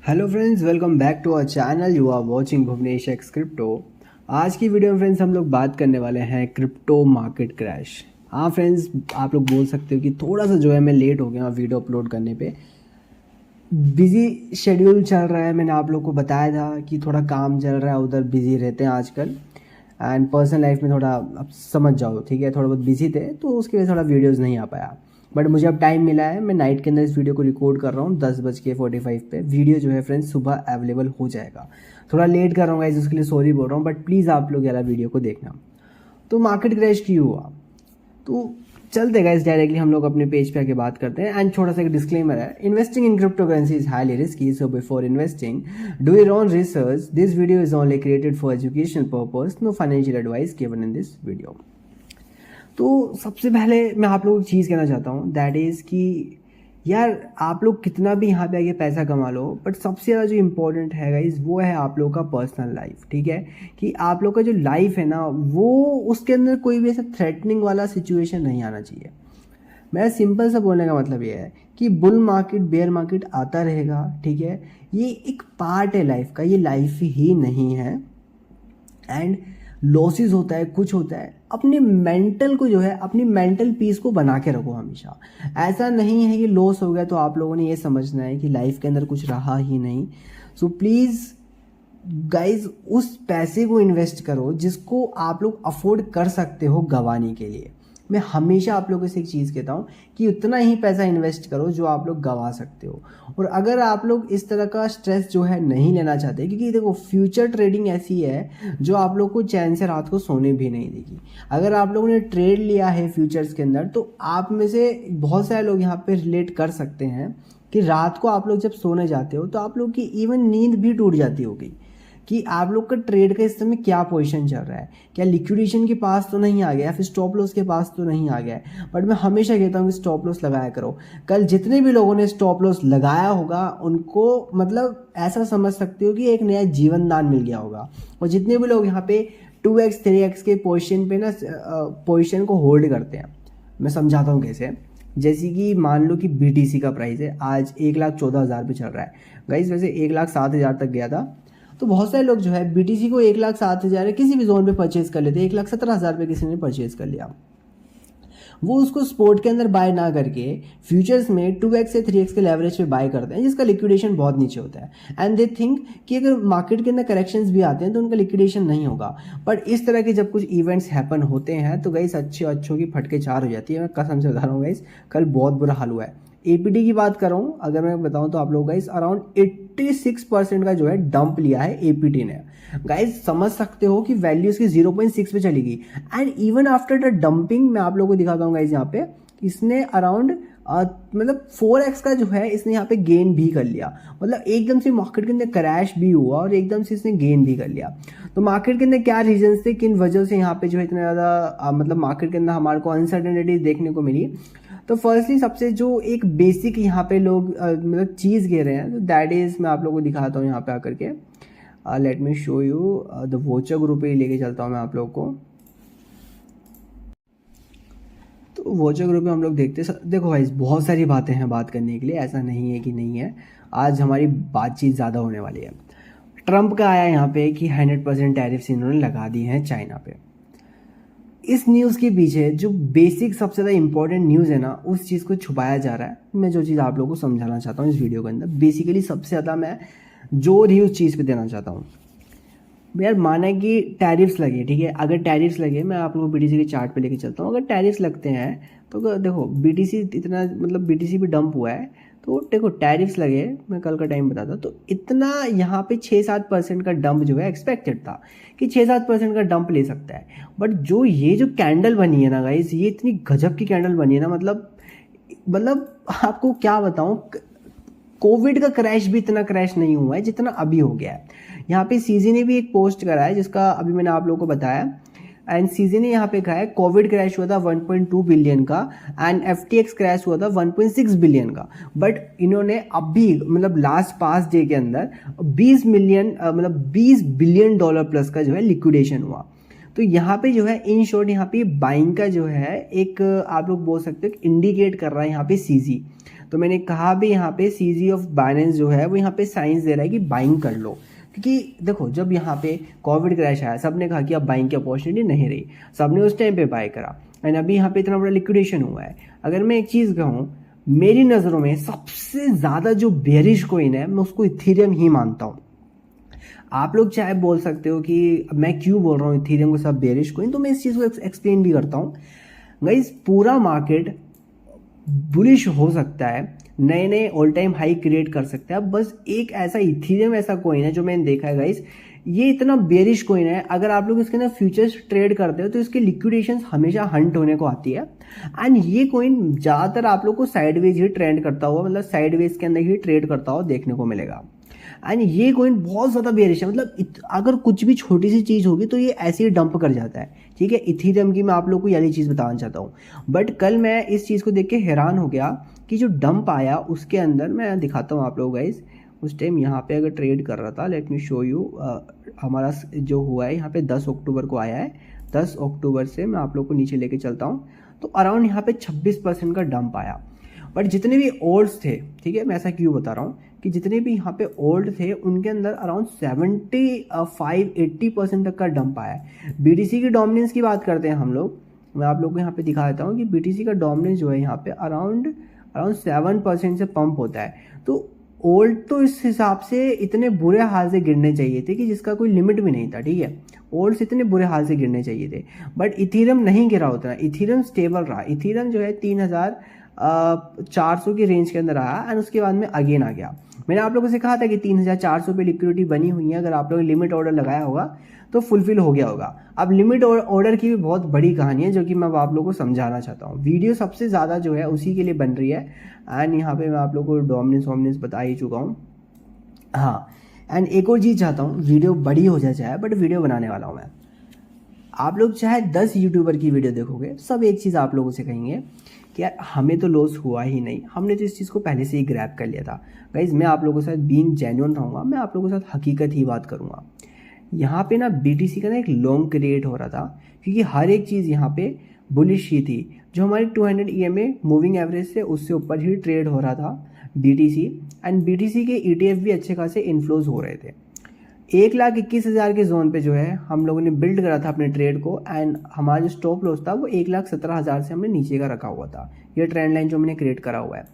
Hello friends, welcome back to our channel. You are watching Bhuvanesh x crypto. आज की video में friends हम लोग बात करने वाले हैं क्रिप्टो मार्केट क्रैश। हाँ फ्रेंड्स, आप लोग बोल सकते हो कि थोड़ा सा जो है मैं लेट हो गया वीडियो अपलोड करने पे। बिज़ी शेड्यूल चल रहा है। मैंने आप लोग को बताया था कि थोड़ा काम चल रहा है, उधर बिज़ी रहते हैं आजकल। एंड पर्सनल लाइफ में थोड़ा अब समझ जाओ, ठीक है, थोड़ा बहुत बिजी थे तो उसकी वजह से थोड़ा वीडियोज़ नहीं आ पाया। बट मुझे अब टाइम मिला है, मैं नाइट के अंदर इस वीडियो को रिकॉर्ड कर रहा हूँ 10:45 पे। वीडियो जो है फ्रेंड्स सुबह अवेलेबल हो जाएगा। थोड़ा लेट कर रहा हूँ गाइस, उसके लिए सॉरी बोल रहा हूँ, बट प्लीज़ आप लोग यार वीडियो को देखना। तो मार्केट क्रैश क्यों हुआ, तो चलते गाइस डायरेक्टली हम लोग अपने पेज पे आके बात करते हैं। एंड छोटा सा एक डिस्क्लेमर है, investing in crypto currency is highly risky, so before investing do your own research. This video is only created for education purpose, no financial advice given in this video. तो सबसे पहले मैं आप लोगों को एक चीज़ कहना चाहता हूँ, दैट इज़ कि यार आप लोग कितना भी यहाँ पे आके पैसा कमा लो, बट सबसे ज़्यादा जो इम्पोर्टेंट है गाइस वो है आप लोग का पर्सनल लाइफ। ठीक है, कि आप लोग का जो लाइफ है ना, वो उसके अंदर कोई भी ऐसा थ्रेटनिंग वाला सिचुएशन नहीं आना चाहिए। मेरा सिंपल सा बोलने का मतलब ये है कि बुल मार्केट बेयर मार्केट आता रहेगा, ठीक है, ये एक पार्ट है लाइफ का, ये लाइफ ही नहीं है। एंड लॉसेस होता है, कुछ होता है, अपने मेंटल को जो है, अपनी मेंटल पीस को बना के रखो हमेशा। ऐसा नहीं है कि लॉस हो गया तो आप लोगों ने ये समझना है कि लाइफ के अंदर कुछ रहा ही नहीं। सो प्लीज़ गाइज उस पैसे को इन्वेस्ट करो जिसको आप लोग अफोर्ड कर सकते हो गंवाने के लिए। मैं हमेशा आप लोगों से एक चीज़ कहता हूँ कि उतना ही पैसा इन्वेस्ट करो जो आप लोग गंवा सकते हो। और अगर आप लोग इस तरह का स्ट्रेस जो है नहीं लेना चाहते, क्योंकि देखो फ्यूचर ट्रेडिंग ऐसी है जो आप लोग को चैन से रात को सोने भी नहीं देगी। अगर आप लोगों ने ट्रेड लिया है फ्यूचर्स के अंदर, तो आप में से बहुत सारे लोग यहाँ पे रिलेट कर सकते हैं कि रात को आप लोग जब सोने जाते हो तो आप लोग की इवन नींद भी टूट जाती होगी कि आप लोग का ट्रेड का इस समय क्या पोजीशन चल रहा है, क्या लिक्विडेशन के पास तो नहीं आ गया, फिर स्टॉप लॉस के पास तो नहीं आ गया। बट मैं हमेशा कहता हूँ कि स्टॉप लॉस लगाया करो। कल जितने भी लोगों ने स्टॉप लॉस लगाया होगा उनको मतलब ऐसा समझ सकते हो कि एक नया जीवन दान मिल गया होगा। और जितने भी लोग यहाँ पे 2x 3x के पोजिशन पे ना पोजिशन को होल्ड करते हैं, मैं समझाता हूँ कैसे। जैसे कि मान लो कि BTC का प्राइस है आज 1,14,000 पे चल रहा है गाइस, वैसे 1,07,000 तक गया था। तो बहुत सारे लोग जो है BTC को 1,07,000 किसी भी जोन पे परचेज कर लेते हैं। 1,17,000 पे किसी ने परचेज कर लिया, वो उसको स्पोर्ट के अंदर बाय ना करके फ्यूचर्स में 2x से 3x के लेवरेज पे बाय करते हैं, जिसका लिक्विडेशन बहुत नीचे होता है। एंड दे थिंक कि अगर मार्केट के अंदर करेक्शंस भी आते हैं तो उनका लिक्विडेशन नहीं होगा। बट इस तरह के जब कुछ इवेंट्स हैपन होते हैं तो गाइस अच्छों की फटके चार हो जाती है। मैं कसम से बता रहा हूँ गाइस, कल बहुत बुरा हाल हुआ है। APT की बात कर रहा हूँ, अगर मैं बताऊँ तो आप लोग गाइस अराउंड 86% का जो है डंप लिया है APT ने। गाइस समझ सकते हो कि वैल्यू इसकी 0.6 पे चली गई। And even after the dumping मैं आप लोगों को दिखाता हूँ गाइस, यहाँ पे इसने अराउंड मतलब 4x का जो है इसने यहाँ पे गेन भी कर लिया। मतलब एकदम से मार्केट के अंदर क्रैश भी हुआ और एकदम से इसने गेन भी कर लिया। तो मार्केट के अंदर क्या रीजन थे, किन वजह से यहाँ पे जो है इतना ज़्यादा मतलब मार्केट के अंदर हमारे को अनसर्टेनिटी देखने को मिली। तो फर्स्टली सबसे जो एक बेसिक यहाँ पे लोग मतलब चीज़ कह रहे हैं, तो दैट इज़ मैं आप लोगों को दिखाता हूँ यहाँ पे आकर के। Let me show you the voucher group पे लेके चलता हूँ मैं आप लोगों को। तो वोचर ग्रुप में हम लोग देखते देखो भाई बहुत सारी बातें हैं बात करने के लिए, ऐसा नहीं है कि नहीं है। आज हमारी बातचीत ज़्यादा होने वाली है। ट्रंप का आया यहाँ पे कि 100% टैरिफ्स इन्होंने लगा दिए हैं चाइना पे। इस न्यूज़ के पीछे जो बेसिक सबसे ज़्यादा इंपॉर्टेंट न्यूज़ है ना, उस चीज़ को छुपाया जा रहा है। मैं जो चीज़ आप लोगों को समझाना चाहता हूँ इस वीडियो के अंदर, बेसिकली सबसे ज़्यादा मैं जोर ही उस चीज़ पे देना चाहता हूँ। यार माना कि टैरिफ्स लगे, ठीक है, अगर टैरिफ्स लगे, मैं आप लोगों को BTC के चार्ट पे लेके चलता हूँ। अगर टैरिफ्स लगते हैं तो देखो BTC इतना मतलब BTC भी डंप हुआ है, तो देखो टैरिफ्स लगे, मैं कल का टाइम बताता तो इतना यहाँ पे 6-7% का डंप जो है एक्सपेक्टेड था कि 6-7% का डंप ले सकता है। बट जो ये जो कैंडल बनी है ना गाइस, ये इतनी गजब की कैंडल बनी है ना, मतलब आपको क्या बताऊँ, कोविड का क्रैश भी इतना क्रैश नहीं हुआ है जितना अभी हो गया है। यहाँ पे CZ ने भी एक पोस्ट करा है जिसका अभी मैंने आप लोगों को बताया। एंड CZ ने यहाँ पे कहा है कोविड क्रैश हुआ था 1.2 बिलियन का एंड FTX क्रैश हुआ था 1.6 बिलियन का। बट इन्होंने अभी मतलब लास्ट 5 डे के अंदर 20 बिलियन डॉलर प्लस का जो है लिक्विडेशन हुआ। तो यहाँ पे जो है इन शॉर्ट यहाँ पे बाइंग का जो है एक आप लोग बोल सकते हो इंडिकेट कर रहा है यहाँ पे CZ। तो मैंने कहा भी यहाँ पे CZ ऑफ बाइनेंस जो है वो यहाँ पे साइंस दे रहा है कि बाइंग कर लो, क्योंकि देखो जब यहाँ पे कोविड क्रैश आया सब ने कहा कि अब बाइंग की अपॉर्चुनिटी नहीं रही, सबने उस टाइम पे बाय करा एंड अभी यहाँ पे इतना बड़ा लिक्विडेशन हुआ है। अगर मैं एक चीज़ कहूँ, मेरी नज़रों में सबसे ज़्यादा जो बेरिश कोइन है मैं उसको इथीरियम ही मानता हूँ। आप लोग चाहे बोल सकते हो कि मैं क्यों बोल रहा हूँ इथीरियम को सब बेरिश कोइन, तो मैं इस चीज़ को एक्सप्लेन भी करता हूँ। गाइस पूरा मार्केट बुलिश हो सकता है, नए नए ऑल टाइम हाई क्रिएट कर सकता है, बस एक ऐसा इथीरियम ऐसा कोइन है जो मैंने देखा है गाइस, ये इतना बेरिश कोइन है। अगर आप लोग इसके अंदर फ्यूचर्स ट्रेड करते हो तो इसकी लिक्विडेशन हमेशा हंट होने को आती है एंड ये कोइन ज़्यादातर आप लोग को साइडवेज ही ट्रेंड करता हुआ, मतलब साइडवेज के अंदर ही ट्रेड करता हुआ देखने को मिलेगा। एंड ये कोइन बहुत ज़्यादा बेरिश है, मतलब अगर कुछ भी छोटी सी चीज़ होगी तो ये ऐसे ही डंप कर जाता है। ठीक है, इथीरियम की मैं आप लोग को यही चीज़ बताना चाहता हूँ। बट कल मैं इस चीज़ को देख के हैरान हो गया कि जो डंप आया उसके अंदर, मैं दिखाता हूँ आप लोग गाइस, उस टाइम यहाँ पे अगर ट्रेड कर रहा था, लेट मी शो यू, हमारा जो हुआ है यहाँ पे 10 अक्टूबर को आया है। 10 अक्टूबर से मैं आप लोग को नीचे लेके चलता हूँ तो अराउंड यहाँ पे 26% का डंप आया। बट जितने भी ओल्ड्स थे, ठीक है, मैं ऐसा क्यों बता रहा हूँ कि जितने भी यहाँ पे ओल्ड थे उनके अंदर अराउंड 75-80% तक का डंप आया है। BTC की डोमिनेंस की बात करते हैं हम लोग, मैं आप लोग को यहाँ पे दिखा देता हूँ कि BTC का डोमिनेंस जो है यहाँ पे अराउंड 7% से पंप होता है। तो ओल्ड तो इस हिसाब से इतने बुरे हाल से गिरने चाहिए थे कि जिसका कोई लिमिट भी नहीं था। ठीक है, ओल्ड्स इतने बुरे हाल से गिरने चाहिए थे, बट इथीरियम नहीं गिरा उतना, इथीरियम स्टेबल रहा। इथीरियम जो है 3400 की रेंज के अंदर आया एंड उसके बाद में अगेन आ गया। मैंने आप लोगों से कहा था कि 3400 पे लिक्विडिटी बनी हुई है, अगर आप लोगों ने लिमिट ऑर्डर लगाया होगा तो फुलफिल हो गया होगा। अब लिमिट ऑर्डर की भी बहुत बड़ी कहानी है जो कि मैं आप लोगों को समझाना चाहता हूँ। वीडियो सबसे ज़्यादा जो है उसी के लिए बन रही है एंड यहाँ पे मैं आप लोगों को डोमिनेंस बता ही चुका हूँ। हाँ, एंड एक और चीज़ चाहता हूँ, वीडियो बड़ी हो जाए बट वीडियो बनाने वाला हूँ मैं। आप लोग चाहे 10 यूट्यूबर की वीडियो देखोगे, सब एक चीज़ आप लोगों से कहेंगे कि यार हमें तो लॉस हुआ ही नहीं, हमने तो इस चीज़ को पहले से ही ग्रैब कर लिया था। गाइज मैं आप लोगों के साथ बीइंग जेन्युइन रहूँगा, मैं आप लोगों के साथ हकीकत ही बात करूँगा। यहाँ पे ना BTC का ना एक लॉन्ग क्रिएट हो रहा था क्योंकि हर एक चीज़ यहाँ पे बुलिश ही थी। जो हमारी 200 EMA मूविंग एवरेज से उससे ऊपर ही ट्रेड हो रहा था BTC एंड BTC के ETF भी अच्छे खासे इन्फ्लोज हो रहे थे। 1,21,000 के जोन पे जो है हम लोगों ने बिल्ड करा था अपने ट्रेड को एंड हमारा जो स्टॉप लॉस था वो 1,17,000 से हमने नीचे का रखा हुआ था। ये ट्रेंड लाइन जो हमने क्रिएट करा हुआ है,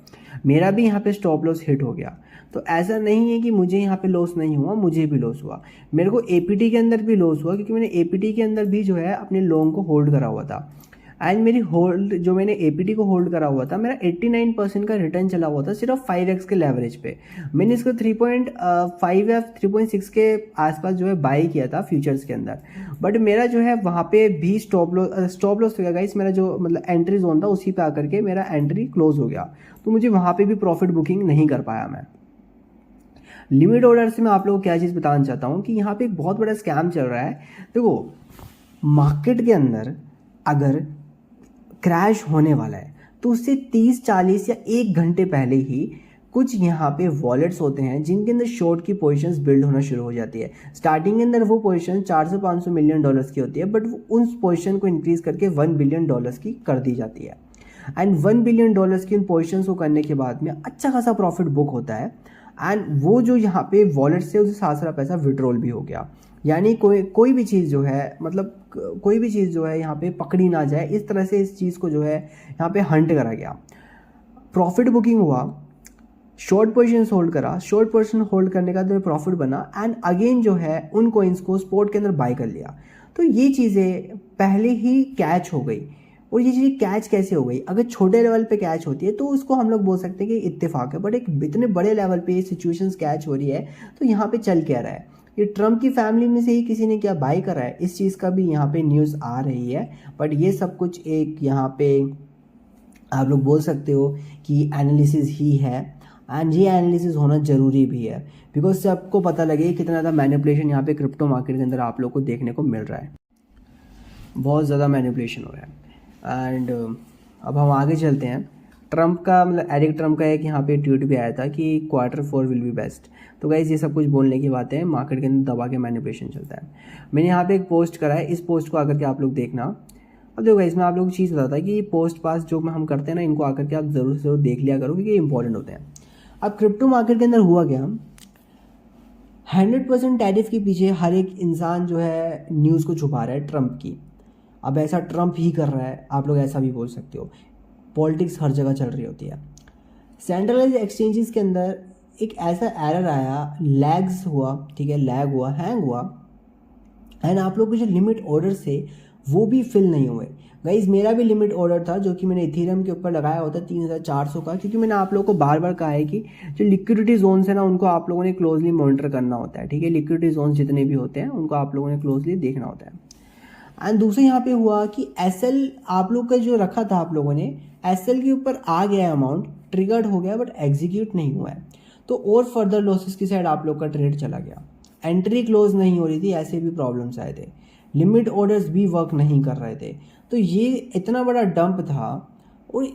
मेरा भी यहाँ पे स्टॉप लॉस हिट हो गया। तो ऐसा नहीं है कि मुझे यहाँ पे लॉस नहीं हुआ, मुझे भी लॉस हुआ। मेरे को APT के अंदर भी लॉस हुआ क्योंकि मैंने APT के अंदर भी जो है अपने लॉन्ग को होल्ड करा हुआ था एंड मेरी होल्ड जो मैंने APT को होल्ड करा हुआ था, मेरा 89% का रिटर्न चला हुआ था सिर्फ 5x के लेवरेज पे। मैंने इसको 3.5 या 3.6 के आसपास जो है बाई किया था फ्यूचर्स के अंदर। बट मेरा जो है वहाँ पे भी स्टॉप लॉस हो गया गाइस, मेरा जो मतलब एंट्री जोन था उसी पे आकर के मेरा एंट्री क्लोज हो गया, तो मुझे वहाँ पे भी प्रॉफिट बुकिंग नहीं कर पाया मैं। लिमिट ऑर्डर से मैं आप लोगों को क्या चीज़ बताना चाहता हूँ कि यहाँ पे एक बहुत बड़ा स्कैम चल रहा है। देखो मार्केट के अंदर अगर क्रैश होने वाला है तो उससे 30-40 या 1 घंटे पहले ही कुछ यहाँ पे वॉलेट्स होते हैं जिनके अंदर शॉर्ट की पोजीशंस बिल्ड होना शुरू हो जाती है। स्टार्टिंग के अंदर वो पोजीशन 400-500 मिलियन डॉलर्स की होती है, बट उन पोजीशन को इंक्रीज करके 1 बिलियन डॉलर्स की कर दी जाती है एंड 1 बिलियन डॉलर्स की उन पोजीशंस को करने के बाद में अच्छा खासा प्रॉफिट बुक होता है एंड वो जो यहाँ पे वॉलेट से उसे सारा पैसा विड्रॉल भी हो गया। यानी कोई भी चीज़ जो है, मतलब कोई भी चीज़ जो है यहाँ पे पकड़ी ना जाए, इस तरह से इस चीज़ को जो है यहाँ पे हंट करा गया। प्रॉफिट बुकिंग हुआ, शॉर्ट पोजीशन होल्ड करा, शॉर्ट पोजीशन होल्ड करने का तो प्रॉफिट बना एंड अगेन जो है उन कोइंस को स्पॉट के अंदर बाय कर लिया। तो ये चीज़ें पहले ही कैच हो गई। और ये चीज़ कैच कैसे हो गई? अगर छोटे लेवल पे कैच होती है तो उसको हम लोग बोल सकते हैं कि इत्तेफाक है, बट एक इतने बड़े लेवल पे ये सिचुएशंस कैच हो रही है तो यहाँ पे चल क्या रहा है? ये ट्रम्प की फैमिली में से ही किसी ने क्या बाय करा है, इस चीज़ का भी यहाँ पे न्यूज़ आ रही है। बट ये सब कुछ एक यहाँ पे आप लोग बोल सकते हो कि एनालिसिस ही है एंड ये एनालिसिस होना ज़रूरी भी है बिकॉज सबको पता लगे कितना ज़्यादा मैनिपुलेशन यहाँ पे क्रिप्टो मार्केट के अंदर आप लोग को देखने को मिल रहा है। बहुत ज़्यादा मैनिपुलेशन हो रहा है एंड अब हम आगे चलते हैं। ट्रम्प का मतलब एरिक ट्रम्प का एक यहाँ पे ट्वीट भी आया था कि Q4 विल बी बेस्ट। तो गाइस ये सब कुछ बोलने की बातें हैं, मार्केट के अंदर दबा के मैनिपुलेशन चलता है। मैंने यहाँ पे एक पोस्ट करा है, इस पोस्ट को आकर के आप लोग देखना। अब देखो इसमें आप लोगों को चीज़ बताता है कि पोस्ट पास जो हम करते हैं ना, इनको आकर के आप ज़रूर से ज़रूर देख लिया करो क्योंकि ये इंपॉर्टेंट होते हैं। अब क्रिप्टो मार्केट के अंदर हुआ क्या, 100% टैरिफ के पीछे हर एक इंसान जो है न्यूज़ को छुपा रहा है ट्रम्प की। अब ऐसा ट्रम्प ही कर रहा है, आप लोग ऐसा भी बोल सकते हो। पॉलिटिक्स हर जगह चल रही होती है। सेंट्रलाइज एक्सचेंजेस के अंदर एक ऐसा एरर आया, लैग्स हुआ, ठीक है, लैग हुआ, हैंग हुआ, एंड आप लोग के जो लिमिट ऑर्डर थे वो भी फिल नहीं हुए। गाइज मेरा भी लिमिट ऑर्डर था जो कि मैंने इथेरियम के ऊपर लगाया होता 3400 का, क्योंकि मैंने आप लोगों को बार बार कहा है कि जो लिक्विडिटी जोन्स है ना उनको आप लोगों ने क्लोजली मॉनिटर करना होता है, ठीक है। लिक्विडिटी जोन्स जितने भी होते हैं उनको आप लोगों ने क्लोजली देखना होता है। एंड दूसरे यहाँ पे हुआ कि एसएल आप लोग का जो रखा था आप लोगों ने, एसएल के ऊपर आ गया अमाउंट, ट्रिगर्ड हो गया, बट एग्जीक्यूट नहीं हुआ है, तो और फर्दर लॉसेस की साइड आप लोग का ट्रेड चला गया। एंट्री क्लोज नहीं हो रही थी, ऐसे भी प्रॉब्लम्स आए थे, लिमिट ऑर्डर्स भी वर्क नहीं कर रहे थे। तो ये इतना बड़ा डंप था। और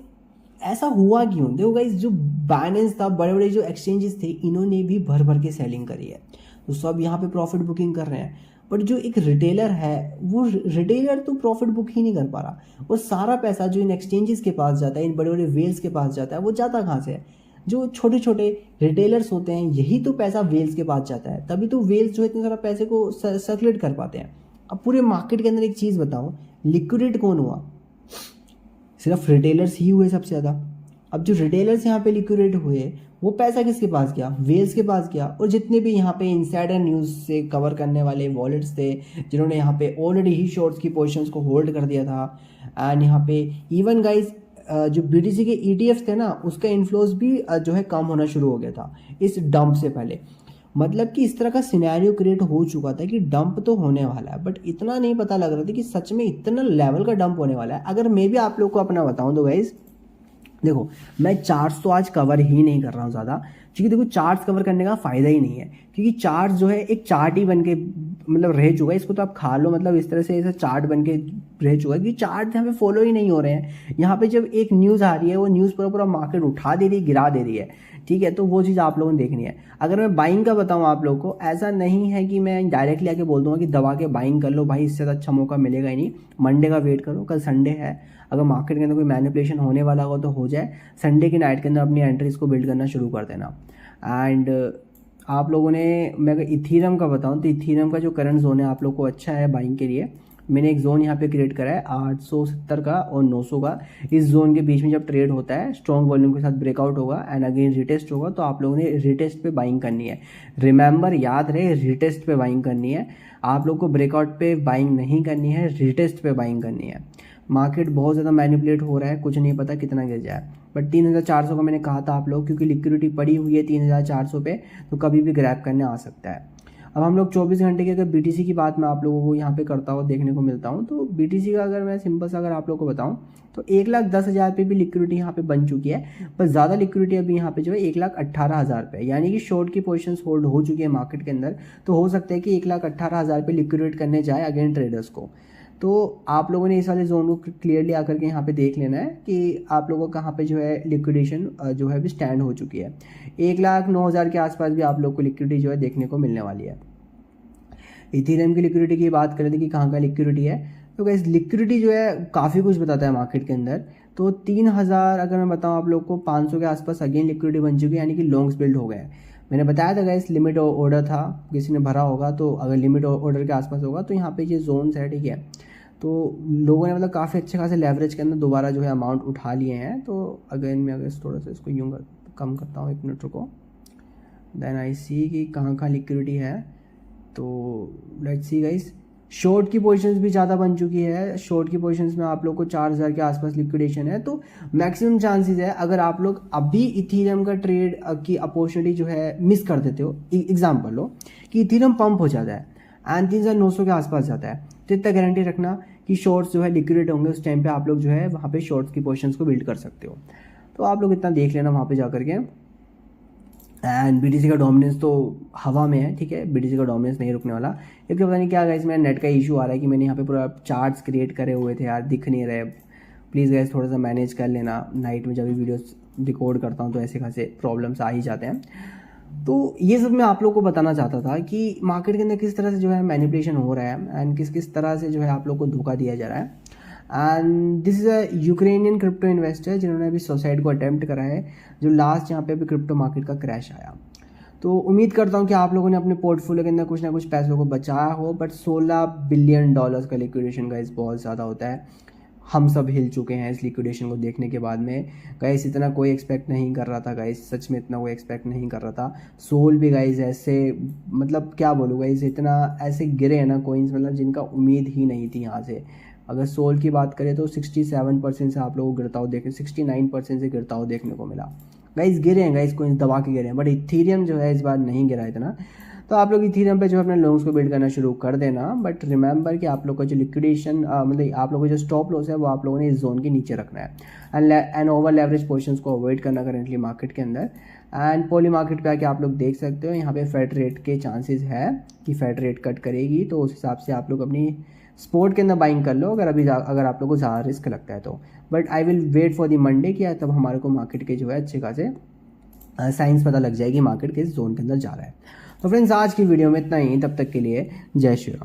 ऐसा हुआ क्यों, देखो गाइस जो बाइनेंस था, बड़े बड़े जो एक्सचेंजेस थे, इन्होंने भी भर भर के सेलिंग करी है, तो सब यहाँ पे प्रॉफिट बुकिंग कर रहे हैं। बट जो एक रिटेलर है, वो रिटेलर तो प्रॉफिट बुक ही नहीं कर पा रहा। वो सारा पैसा जो इन एक्सचेंजेस के पास जाता है, इन बड़े बड़े वेल्स के पास जाता है, वो जाता कहाँ से है, जो छोटे छोटे रिटेलर्स होते हैं, यही तो पैसा वेल्स के पास जाता है, तभी तो वेल्स जो इतने सारा पैसे को सर्कुलेट कर पाते हैं। अब पूरे मार्केट के अंदर एक चीज़ बताओ, लिक्विडेट कौन हुआ, सिर्फ रिटेलर्स ही हुए सबसे ज़्यादा। अब जो रिटेलर्स यहाँ पे लिक्विडेट हुए, वो पैसा किसके पास गया, वेल्स के पास गया। और जितने भी यहाँ पे इनसाइडर न्यूज़ से कवर करने वाले वॉलेट्स थे, जिन्होंने यहाँ पे ऑलरेडी ही शॉर्ट्स की पोजीशंस को होल्ड कर दिया था, एंड यहाँ पे इवन गाइस जो BTC के ETFs थे ना, उसका इन्फ्लोज भी जो है कम होना शुरू हो गया था इस डंप से पहले। मतलब कि इस तरह का सिनेरियो क्रिएट हो चुका था कि डंप तो होने वाला है, बट इतना नहीं पता लग रहा था कि सच में इतना लेवल का डंप होने वाला है। अगर मैं भी आप लोग को अपना बताऊं तो गाइज देखो, मैं चार्ट्स तो आज कवर ही नहीं कर रहा हूँ ज़्यादा, क्योंकि देखो चार्ट्स कवर करने का फ़ायदा ही नहीं है, क्योंकि चार्ट जो है एक चार्ट ही बन के मतलब रह चुका है, इसको तो आप खा लो, मतलब इस तरह से ऐसा चार्ट बन के रह चुका है कि चार्ट यहाँ पे फॉलो ही नहीं हो रहे हैं। यहाँ पे जब एक न्यूज़ आ रही है, वो न्यूज़ पूरा मार्केट उठा दे रही है, गिरा दे रही है, ठीक है, तो वो चीज़ आप लोगों ने देखनी है। अगर मैं बाइंग का बताऊँ आप लोगों को, ऐसा नहीं है कि मैं डायरेक्टली आके बोल दूँगा कि दबा के बाइंग कर लो भाई, इससे अच्छा मौका मिलेगा ही नहीं। मंडे का वेट करो, कल संडे है, अगर मार्केट के अंदर कोई मैनिपुलेशन होने वाला हो तो हो जाए, संडे की नाइट के अंदर अपनी एंट्रीज को बिल्ड करना शुरू कर देना। एंड आप लोगों ने, मैं अगर इथीरियम का बताऊं तो इथीरियम का जो करंट जोन है आप लोग को अच्छा है बाइंग के लिए। मैंने एक जोन यहाँ पे क्रिएट करा है 870 का और 900 का। इस जोन के बीच में जब ट्रेड होता है, स्ट्रॉन्ग वॉल्यूम के साथ ब्रेकआउट होगा एंड अगेन रिटेस्ट होगा, तो आप लोगों ने रिटेस्ट पे बाइंग करनी है। रिमेंबर, याद रहे, रिटेस्ट पे बाइंग करनी है। आप लोग को ब्रेकआउट पे बाइंग नहीं करनी है, रिटेस्ट पे बाइंग करनी है। मार्केट बहुत ज़्यादा मैनिपुलेट हो रहा है, कुछ नहीं पता कितना गिर जाए, बट 3400 का मैंने कहा था आप लोग, क्योंकि लिक्विडिटी पड़ी हुई है 3400 पे, तो कभी भी ग्रैब करने आ सकता है। अब हम लोग 24 घंटे की अगर BTC की बात मैं आप लोगों को यहाँ पे करता हुआ देखने को मिलता हूँ, तो BTC का अगर मैं सिंपल सा अगर आप लोग को बताऊँ तो 1,10,000 पे भी लिक्विडिटी यहाँ पे बन चुकी है, पर ज़्यादा लिक्विडिटी अभी यहाँ पे जो है 1,18,000 पे, यानी कि शॉर्ट की पोजीशंस होल्ड हो चुकी है मार्केट के अंदर। तो हो सकता है कि 1,18,000 पे लिक्विडेट करने जाए अगेन ट्रेडर्स को। तो आप लोगों ने इस वाले जोन को क्लियरली आकर के यहाँ पे देख लेना है कि आप लोगों को कहाँ पे जो है लिक्विडेशन जो है भी स्टैंड हो चुकी है। 1,09,000 के आसपास भी आप लोग को लिक्विडिटी जो है देखने को मिलने वाली है। इथेरियम की लिक्विडिटी की बात करें थे कि कहाँ का लिक्विडिटी है, तो गाइस लिक्विडिटी जो है काफ़ी कुछ बताता है मार्केट के अंदर। तो 3,000 अगर मैं बताऊँ आप लोग को, 500 के आसपास अगेन लिक्विडिटी बन चुकी है, यानी कि लॉन्ग्स बिल्ड हो गए। मैंने बताया था गाइस लिमिट ऑर्डर था, किसी ने भरा होगा, तो अगर लिमिट ऑर्डर के आसपास होगा तो यहाँ पे ये जोन्स है, ठीक है। तो लोगों ने मतलब काफ़ी अच्छे खासे लेवरेज के अंदर दोबारा जो है अमाउंट उठा लिए हैं। तो अगेन मैं अगर थोड़ा सा इसको यूँ कम करता हूँ, 1 मिनट रुको, देन आई सी कि कहाँ कहाँ लिक्विडिटी है। तो लेट्स सी गाइस, शॉर्ट की पोजीशंस भी ज़्यादा बन चुकी है। शॉर्ट की पोजीशंस में आप लोग को 4,000 के आसपास लिक्विडेशन है। तो मैक्सिमम चांसेस है, अगर आप लोग अभी इथीरियम का ट्रेड की अपॉर्चुनिटी जो है मिस कर देते हो, एग्जाम्पल लो कि इथीरियम पंप हो जाता है एंड 3,900 के आसपास जाता है, तो इतना गारंटी रखना कि शॉर्ट्स जो है लिक्विडेट होंगे, उस टाइम पे आप लोग जो है वहाँ पे शॉर्ट्स की पोजीशंस को बिल्ड कर सकते हो। तो आप लोग इतना देख लेना वहाँ पे जा करके। एंड BTC का डोमिनेंस तो हवा में है, ठीक है, BTC का डोमिनेंस नहीं रुकने वाला। क्योंकि पता नहीं क्या गाइस, मेरा नेट का इशू आ रहा है कि मैंने यहाँ पे पूरा चार्ट्स क्रिएट करे हुए थे यार, दिख नहीं रहे। प्लीज़ गाइस थोड़ा सा मैनेज कर लेना, नाइट में जब भी वीडियोस रिकॉर्ड करता हूँ तो ऐसे खासे प्रॉब्लम्स आ ही जाते हैं। तो ये सब मैं आप लोग को बताना चाहता था कि मार्केट के अंदर किस तरह से जो है मैनिपुलेशन हो रहा है एंड किस किस तरह से जो है आप लोग को धोखा दिया जा रहा है। And this is a Ukrainian crypto investor जिन्होंने अभी सुसाइड को अटेम्प्ट करा है, जो लास्ट यहाँ पे अभी क्रिप्टो मार्केट का क्रैश आया। तो उम्मीद करता हूँ कि आप लोगों ने अपने पोर्टफोलियो के अंदर कुछ ना कुछ पैसों को बचाया हो, बट $16 बिलियन का लिक्विडेशन गाइस बहुत ज़्यादा होता है। हम सब हिल चुके हैं इस लिक्विडेशन को देखने के बाद में। गाइस इतना कोई एक्सपेक्ट नहीं कर रहा था गाइस, सच में इतना कोई एक्सपेक्ट नहीं कर रहा था। सोल भी गाइस ऐसे, मतलब क्या बोलूँ गाइस, इतना ऐसे गिरे हैं ना कोइंस, मतलब जिनका उम्मीद ही नहीं थी यहाँ से। अगर सोल की बात करें तो 67% से आप लोगों को गिरता हुआ देखने, 69% से गिरता हुआ देखने को मिला। गाइस गिरे हैं गाइस, कोइंस दबा के गिरे हैं, बट इथेरियम जो है इस बार नहीं गिरा इतना। तो आप लोग इथेरियम पे जो अपने लोन्स को बिल्ड करना शुरू कर देना, बट रिमेंबर कि आप लोग का जो लिक्विडेशन मतलब आप लोगों का जो स्टॉप लॉस है वो आप लोगों ने इस जोन के नीचे रखना है एंड ओवर लेवरेज पोजीशंस को अवॉइड करना करेंटली मार्केट के अंदर। एंड पॉली मार्केट पे आके आप लोग देख सकते हो यहाँ पे फेड रेट के चांसेस है कि फेड रेट कट करेगी, तो उस हिसाब से आप लोग अपनी स्पोर्ट के अंदर बाइंग कर लो अगर आप लोग को ज़्यादा रिस्क लगता है तो। But I will wait for the Monday कि तब हमारे को मार्केट के जो है अच्छे खासे साइंस पता लग जाएगी मार्केट किस जोन के अंदर जा रहा है। तो फ्रेंड्स आज की वीडियो में इतना ही, तब तक के लिए जय श्री राम।